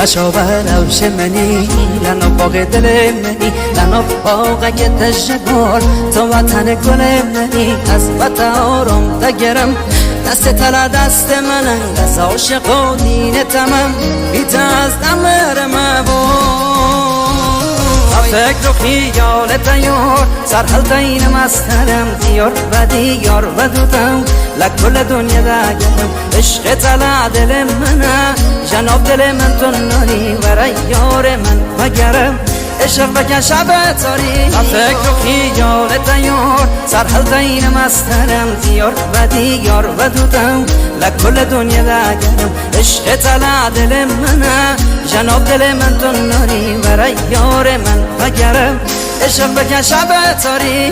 تشاور روش منی لنا باغ دل منی لنا باغ که تشکر تو وطن گل منی از وطن آرام تگرم دست تلا دست منم دست عاشق و دین تمام بیت از دمر مبود فکر و خیال تیار سرحل دین مسترم دیار و دیار و دوتم لکل دنیا دگرم عشق تلا دل منه جناب دل من تو ناری برای یار من وگرم عشق بکن شب تاری فکر و خیال تیار سرحل دین مسترم دیار و دیار و دوتم لکل دنیا دگرم عشق تلا دل منه جناب دل من تو ناری برای یار من وگرم عشق بکن شب تاری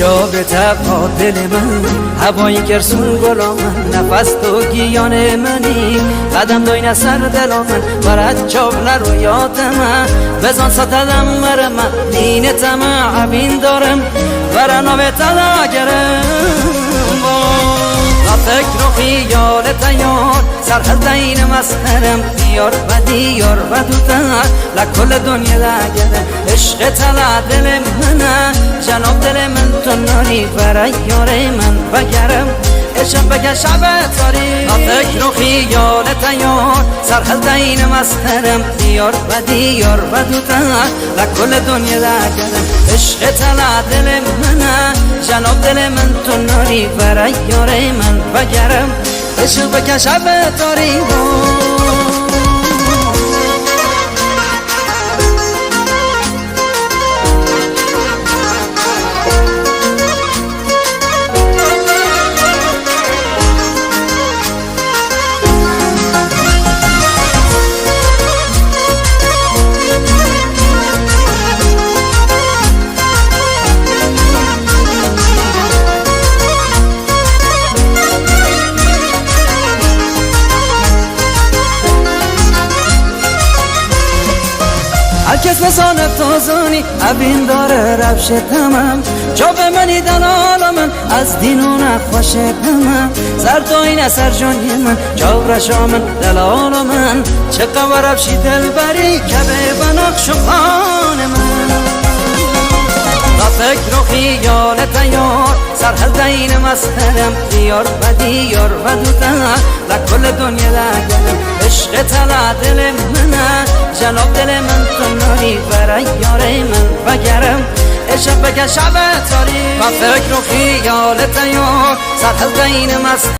جا به تبا دل من هوایی گرسون گلا من نفس تو گیان منی قدم دوین سر دلا من برد چاول رویات من بزن ستدم مر من دین تمام عبین دارم برنا به تلا گرم فکر و خیال تیار سرحل دین مسترم دیار و دیار و دوتر لکل دنیا دگرم عشق تلا دل منه جناب دل من تو ناری برای یار من وگرم عشق بکن شب تاری فکر و خیال تیار سرحل دین مسترم دیار و دیار و دوتر لکل دنیا دگرم عشق تلا دل منه جناب دل من تو ناری برای یار من وگرم عشق بکن شب تاری هرکس مثال تازانی ابین داره روش تمام جا به منی دلال من از دین و نخوش تمام زرداین اثر جانی من جا رشا من دلال من چه قوار روشی دل بری که به بناقش و خان من فکر و خیال تیار سرحل دین مسترم دیار و دیار و دوتر لکل دنیا دگرم عشق تلا دل منه جناب دل من تو ناری برای یار من وگرم عشق بکن شب تاری فکر و خیال تیار سرحل دین مسترم